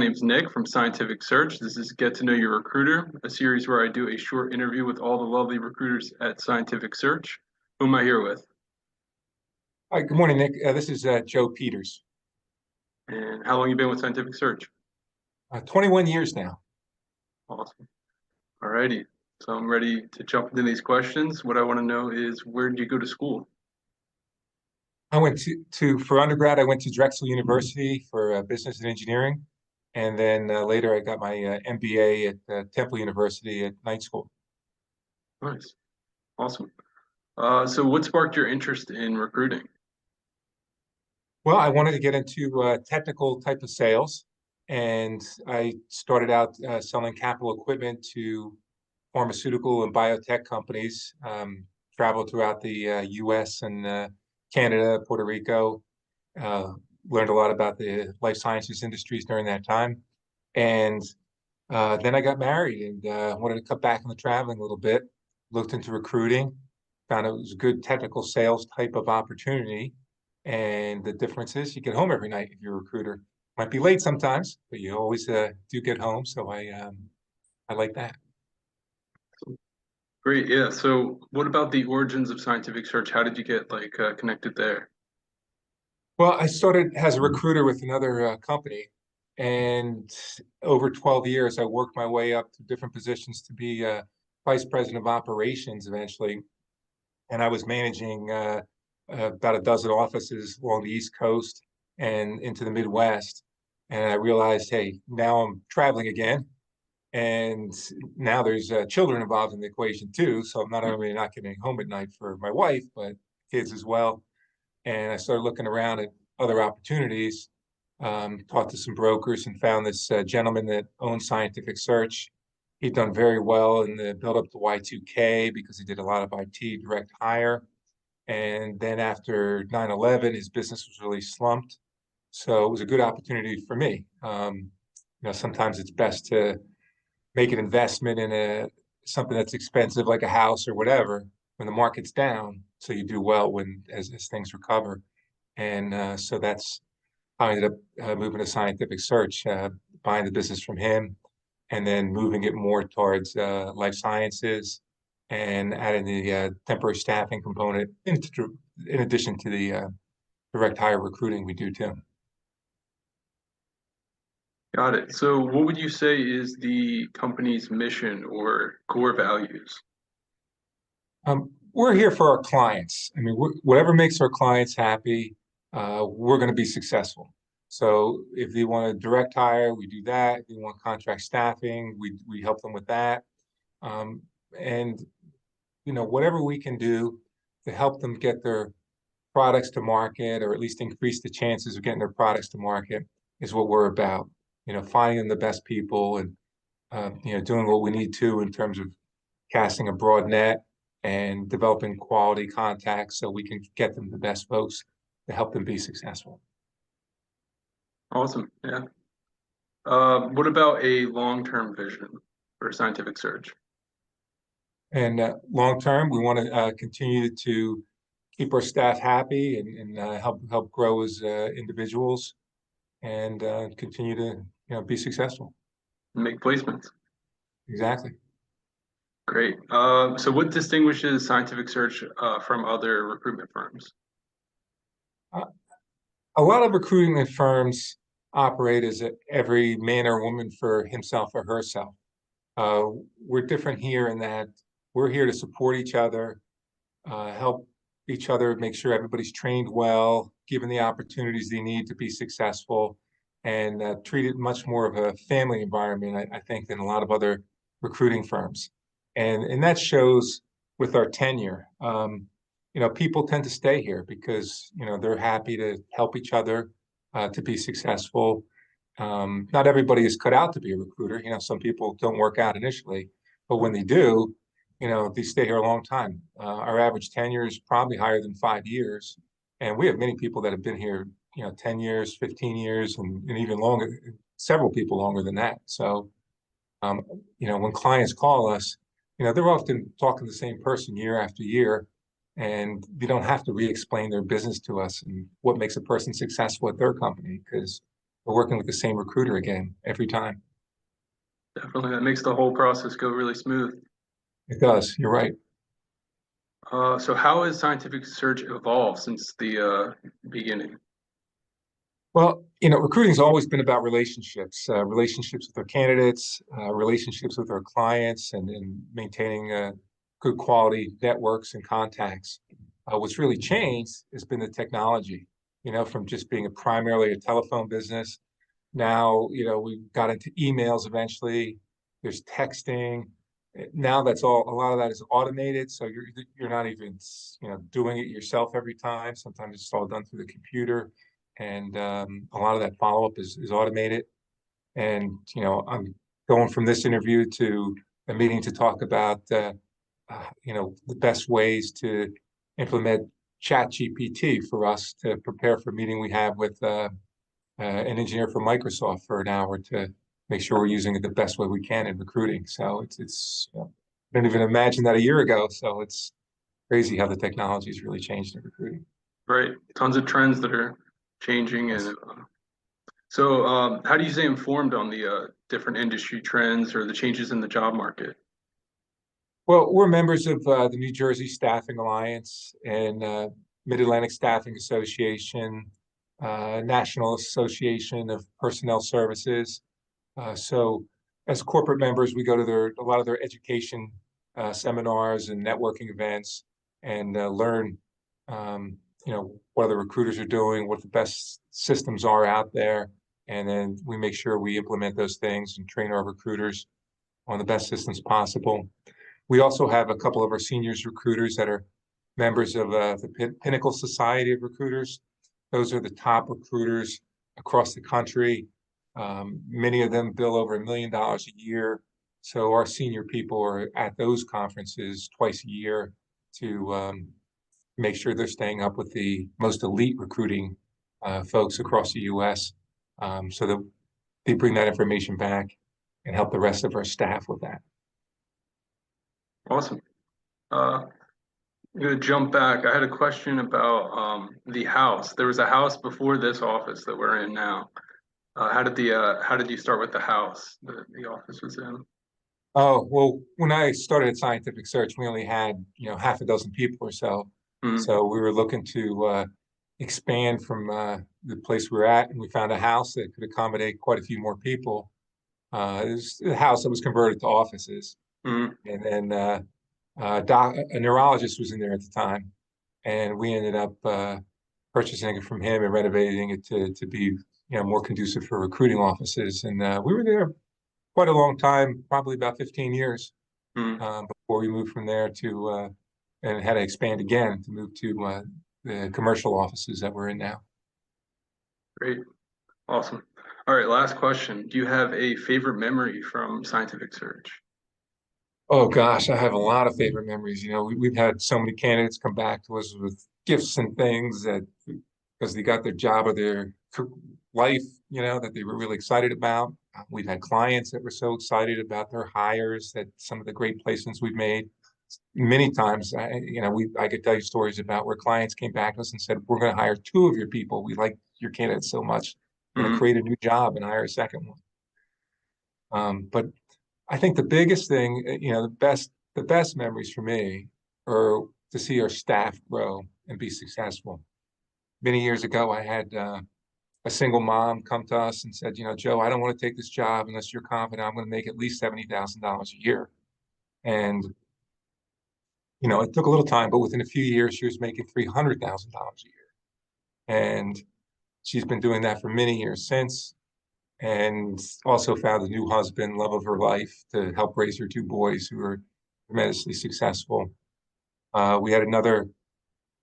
name's Nick from Scientific Search. This is Get to Know Your Recruiter, a series where I do a short interview with all the lovely recruiters at Scientific Search. Who am I here with? Hi, good morning, Nick. This is Joe Peters. And how long you been with Scientific Search? 21 years now. Awesome. Alrighty. So I'm ready to jump into these questions. What I want to know is where did you go to school? I went for undergrad, I went to Drexel University for business and engineering. And then later I got my MBA at Temple University at night school. Nice. Awesome. So what sparked your interest in recruiting? Well, I wanted to get into technical type of sales. And I started out selling capital equipment to pharmaceutical and biotech companies, traveled throughout the US and Canada, Puerto Rico, uh, learned a lot about the life sciences industries during that time. And then I got married and wanted to cut back on the traveling a little bit, looked into recruiting, found it was a good technical sales type of opportunity. And the difference is you get home every night if you're a recruiter. Might be late sometimes, but you always do get home. So I like that. Great. Yeah. So what about the origins of Scientific Search? How did you get connected there? Well, I started as a recruiter with another company, and over 12 years, I worked my way up to different positions to be vice president of operations eventually. And I was managing about a dozen offices along the East Coast and into the Midwest. And I realized, hey, now I'm traveling again. And now there's children involved in the equation too. So I'm not only not getting home at night for my wife, but kids as well. And I started looking around at other opportunities, talked to some brokers and found this gentleman that owned Scientific Search. He'd done very well in the build up to Y2K because he did a lot of IT direct hire. And then after 9/11, his business was really slumped. So it was a good opportunity for me. Sometimes it's best to make an investment in something that's expensive, like a house or whatever, when the market's down, so you do well when as things recover. And so that's how I ended up moving to Scientific Search, buying the business from him, and then moving it more towards life sciences and adding the temporary staffing component in addition to the direct hire recruiting we do too. Got it. So what would you say is the company's mission or core values? We're here for our clients. I mean, whatever makes our clients happy, we're going to be successful. So if they want a direct hire, we do that. If they want contract staffing, we help them with that. Um, and whatever we can do to help them get their products to market, or at least increase the chances of getting their products to market, is what we're about. Finding the best people and doing what we need to in terms of casting a broad net and developing quality contacts so we can get them the best folks to help them be successful. Awesome. Yeah. What about a long-term vision for Scientific Search? And long term, we want to continue to keep our staff happy and help grow as individuals and continue to be successful. Make placements. Exactly. Great. So what distinguishes Scientific Search from other recruitment firms? Uh, a lot of recruiting firms operate as every man or woman for himself or herself. Uh, we're different here in that we're here to support each other, help each other, make sure everybody's trained well, given the opportunities they need to be successful, and treat it much more of a family environment, I think, than a lot of other recruiting firms. And that shows with our tenure. People tend to stay here because, they're happy to help each other to be successful. Not everybody is cut out to be a recruiter. Some people don't work out initially, but when they do, they stay here a long time. Our average tenure is probably higher than 5 years. And we have many people that have been here, 10 years, 15 years, and even longer, several people longer than that. So, when clients call us, they're often talking to the same person year after year, and they don't have to re-explain their business to us and what makes a person successful at their company because we're working with the same recruiter again every time. Definitely, that makes the whole process go really smooth. It does. You're right. So how has scientific search evolved since the beginning? Well, recruiting's always been about relationships, relationships with our candidates, relationships with our clients, and maintaining good quality networks and contacts. What's really changed has been the technology, from just being primarily a telephone business. Now, we got into emails eventually. There's texting. Now a lot of that is automated. So you're not even, doing it yourself every time. Sometimes it's all done through the computer. And a lot of that follow-up is automated. And, I'm going from this interview to a meeting to talk about, the best ways to implement Chat GPT for us to prepare for a meeting we have with an engineer from Microsoft for an hour to make sure we're using it the best way we can in recruiting. So I didn't even imagine that a year ago. So it's crazy how the technology has really changed in recruiting. Right, tons of trends that are changing, Yes. and how do you stay informed on the different industry trends or the changes in the job market? Well, we're members of the New Jersey Staffing Alliance and Mid-Atlantic Staffing Association, National Association of Personnel Services. So as corporate members, we go to a lot of their education seminars and networking events and learn, what other recruiters are doing, what the best systems are out there. And then we make sure we implement those things and train our recruiters on the best systems possible. We also have a couple of our seniors recruiters that are members of the Pinnacle Society of Recruiters. Those are the top recruiters across the country. Many of them bill over $1 million a year. So our senior people are at those conferences twice a year to make sure they're staying up with the most elite recruiting folks across the U.S. So that they bring that information back and help the rest of our staff with that. Awesome. Uh, I'm gonna jump back. I had a question about the house. There was a house before this office that we're in now. How did you start with the house that the office was in? Oh, well, when I started at Scientific Search, we only had, half a dozen people or so. Mm, So we were looking to expand from the place we were at, and we found a house that could accommodate quite a few more people. It was a house that was converted to offices. mm, And then a neurologist was in there at the time, and we ended up purchasing it from him and renovating it to be, more conducive for recruiting offices. And we were there quite a long time, probably about 15 years mm. before we moved from there to and had to expand again to move to the commercial offices that we're in now. Great. Awesome. All right, last question. Do you have a favorite memory from scientific search? Oh gosh, I have a lot of favorite memories. We've had so many candidates come back to us with gifts and things that because they got their job or their life, that they were really excited about. We've had clients that were so excited about their hires that some of the great placements we've made. Many times, I could tell you stories about where clients came back to us and said, "We're going to hire two of your people. We like your candidates so much. We're going to Mm, create a new job and hire a second one." But I think the biggest thing, the best memories for me are to see our staff grow and be successful. Many years ago, I had a single mom come to us and said, "Joe, I don't want to take this job unless you're confident I'm going to make at least $70,000 a year." And, it took a little time, but within a few years, she was making $300,000 a year. And she's been doing that for many years since, and also found a new husband, love of her life, to help raise her two boys who are tremendously successful. We had another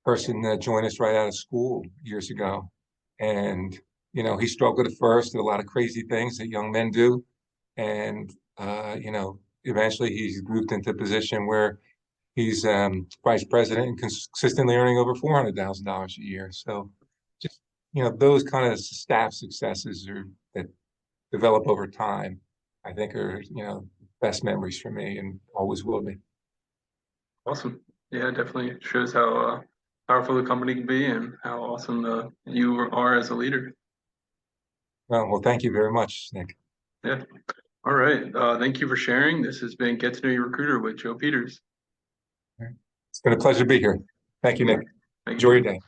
person join us right out of school years ago. And, he struggled at first, did a lot of crazy things that young men do. And, eventually he's moved into a position where he's vice president and consistently earning over $400,000 a year. So just, those kind of staff successes that develop over time, I think are, best memories for me and always will be. awesome. Yeah, it definitely shows how powerful the company can be and how awesome you are as a leader. Well, thank you very much, Nick. Yeah. All right. Thank you for sharing. This has been Get to Know Your Recruiter with Joe Peters. It's been a pleasure to be here. Thank you, Nick. Thank Enjoy you. your day.